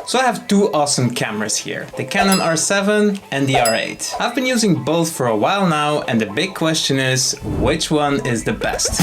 So I have two awesome cameras here, the Canon R7 and the R8. I've been using both for a while now, and the big question is, which one is the best?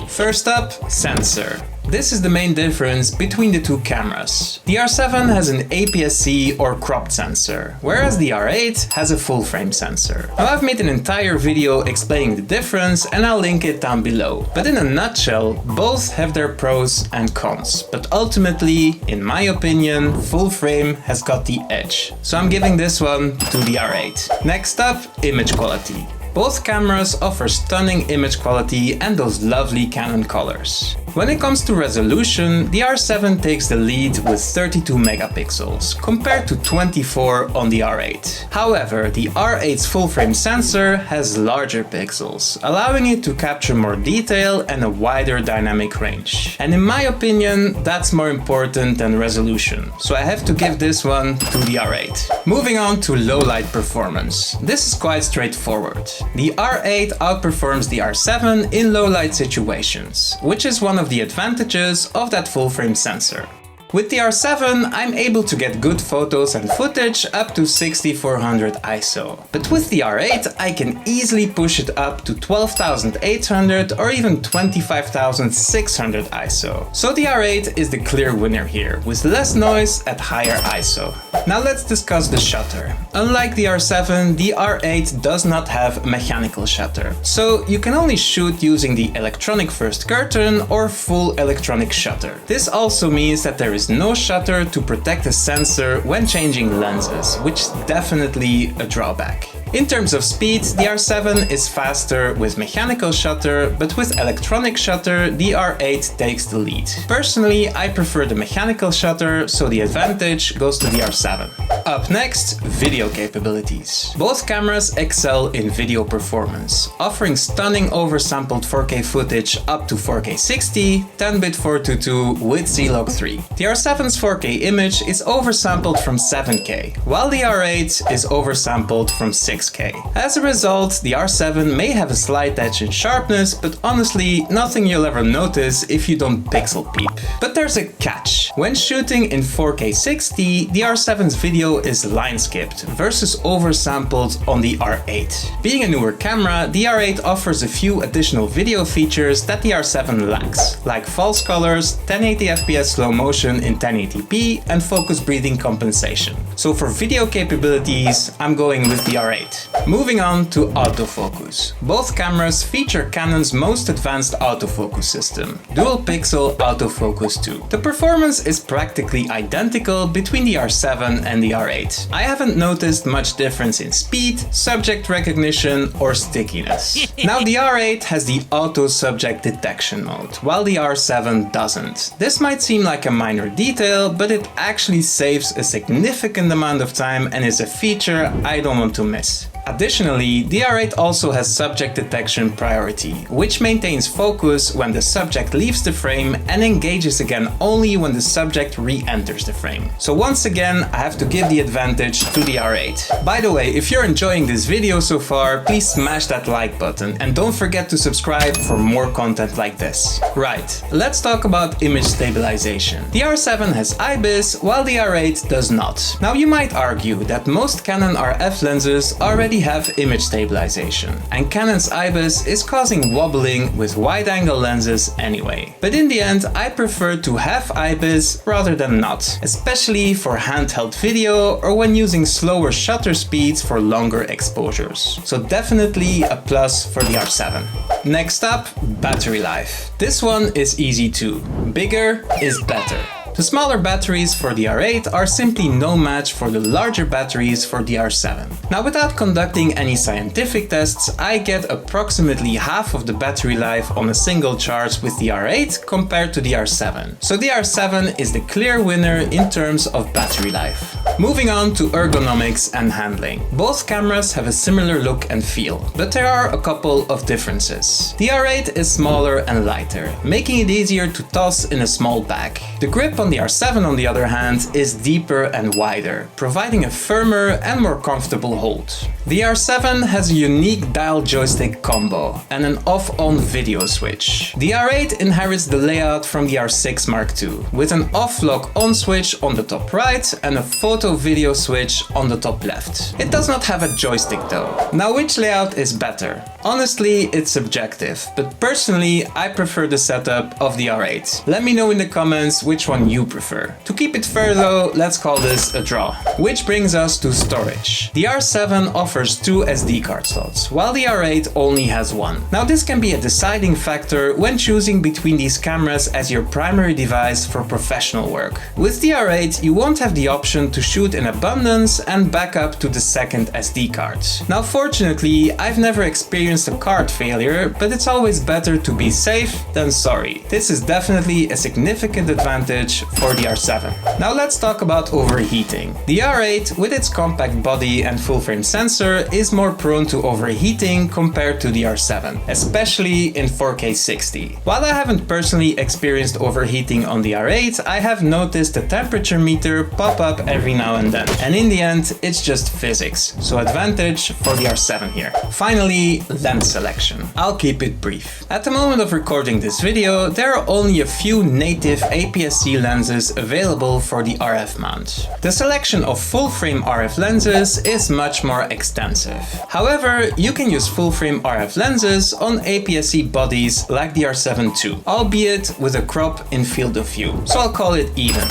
First up, sensor. This is the main difference between the two cameras. The R7 has an APS-C or cropped sensor, whereas the R8 has a full frame sensor. Now I've made an entire video explaining the difference and I'll link it down below. But in a nutshell, both have their pros and cons. But ultimately, in my opinion, full frame has got the edge. So I'm giving this one to the R8. Next up, image quality. Both cameras offer stunning image quality and those lovely Canon colors. When it comes to resolution, the R7 takes the lead with 32 megapixels, compared to 24 on the R8. However, the R8's full-frame sensor has larger pixels, allowing it to capture more detail and a wider dynamic range. And in my opinion, that's more important than resolution, so I have to give this one to the R8. Moving on to low-light performance. This is quite straightforward. The R8 outperforms the R7 in low-light situations, which is one of the advantages of that full-frame sensor. With the R7, I'm able to get good photos and footage up to 6400 ISO. But with the R8, I can easily push it up to 12800 or even 25600 ISO. So the R8 is the clear winner here, with less noise at higher ISO. Now let's discuss the shutter. Unlike the R7, the R8 does not have a mechanical shutter. So you can only shoot using the electronic first curtain or full electronic shutter. This also means that there is no shutter to protect the sensor when changing lenses, which is definitely a drawback. In terms of speed, the R7 is faster with mechanical shutter, but with electronic shutter, the R8 takes the lead. Personally, I prefer the mechanical shutter, so the advantage goes to the R7. Up next, video capabilities. Both cameras excel in video performance, offering stunning oversampled 4K footage up to 4K 60, 10-bit 422 with Z-Log 3. The R7's 4K image is oversampled from 7K, while the R8 is oversampled from 6K. As a result, the R7 may have a slight edge in sharpness, but honestly, nothing you'll ever notice if you don't pixel peep. But there's a catch. When shooting in 4K 60, the R7's video is line skipped versus oversampled on the R8. Being a newer camera, the R8 offers a few additional video features that the R7 lacks, like false colors, 1080 FPS slow motion in 1080p, and focus breathing compensation. So for video capabilities, I'm going with the R8. Moving on to autofocus. Both cameras feature Canon's most advanced autofocus system, dual pixel autofocus 2. The performance is practically identical between the R7 and the R8. I haven't noticed much difference in speed, subject recognition, or stickiness. Now the R8 has the auto subject detection mode, while the R7 doesn't. This might seem like a minor detail, but it actually saves a significant amount of time and is a feature I don't want to miss. Additionally, the R8 also has subject detection priority, which maintains focus when the subject leaves the frame and engages again only when the subject re-enters the frame. So once again, I have to give the advantage to the R8. By the way, if you're enjoying this video so far, please smash that like button and don't forget to subscribe for more content like this. Right, let's talk about image stabilization. The R7 has IBIS, while the R8 does not. Now you might argue that most Canon RF lenses already have image stabilization, and Canon's IBIS is causing wobbling with wide-angle lenses anyway. But in the end, I prefer to have IBIS rather than not, especially for handheld video or when using slower shutter speeds for longer exposures. So definitely a plus for the R7. Next up, battery life. This one is easy too. Bigger is better. The smaller batteries for the R8 are simply no match for the larger batteries for the R7. Now, without conducting any scientific tests, I get approximately half of the battery life on a single charge with the R8 compared to the R7. So the R7 is the clear winner in terms of battery life. Moving on to ergonomics and handling. Both cameras have a similar look and feel, but there are a couple of differences. The R8 is smaller and lighter, making it easier to toss in a small bag. The grip on the R7, on the other hand, is deeper and wider, providing a firmer and more comfortable hold. The R7 has a unique dial joystick combo and an off-on video switch. The R8 inherits the layout from the R6 Mark II, with an off-lock-on switch on the top right and a photo-video switch on the top left. It does not have a joystick though. Now, which layout is better? Honestly, it's subjective, but personally I prefer the setup of the R8. Let me know in the comments which one you prefer. To keep it fair though, let's call this a draw. Which brings us to storage. The R7 offers 2 SD card slots, while the R8 only has 1. Now, this can be a deciding factor when choosing between these cameras as your primary device for professional work. With the R8 you won't have the option to shoot in abundance and back up to the second SD card. Now, fortunately I've never experienced a card failure, but it's always better to be safe than sorry. This is definitely a significant advantage for the R7. Now let's talk about overheating. The R8, with its compact body and full frame sensor, is more prone to overheating compared to the R7, especially in 4K 60. While I haven't personally experienced overheating on the R8, I have noticed the temperature meter pop up every now and then. And in the end, it's just physics, so advantage for the R7 here. Finally, lens selection. I'll keep it brief. At the moment of recording this video, there are only a few native APS-C lenses available for the RF mount. The selection of full-frame RF lenses is much more extensive. However, you can use full-frame RF lenses on APS-C bodies like the R7 too, albeit with a crop in field of view, so I'll call it even.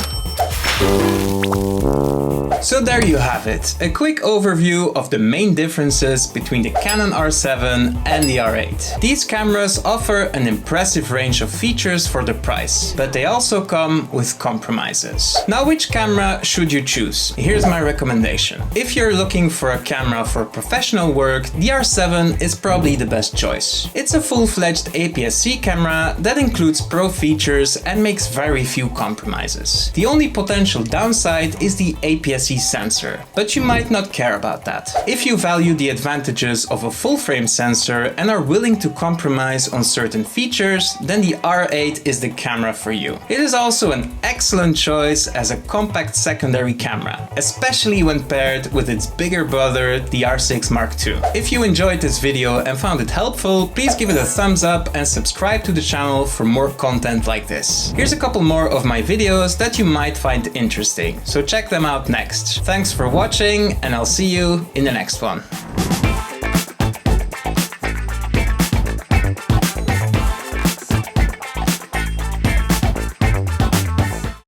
So there you have it, a quick overview of the main differences between the Canon R7 and the R8. These cameras offer an impressive range of features for the price, but they also come with compromises. Now, which camera should you choose? Here's my recommendation. If you're looking for a camera for professional work, the R7 is probably the best choice. It's a full-fledged APS-C camera that includes pro features and makes very few compromises. The only potential downside is the APS-C sensor, but you might not care about that. If you value the advantages of a full-frame sensor and are willing to compromise on certain features, then the R8 is the camera for you. It is also an excellent choice as a compact secondary camera, especially when paired with its bigger brother, the R6 Mark II. If you enjoyed this video and found it helpful, please give it a thumbs up and subscribe to the channel for more content like this. Here's a couple more of my videos that you might find interesting, so check them out next. Thanks for watching, and I'll see you in the next one.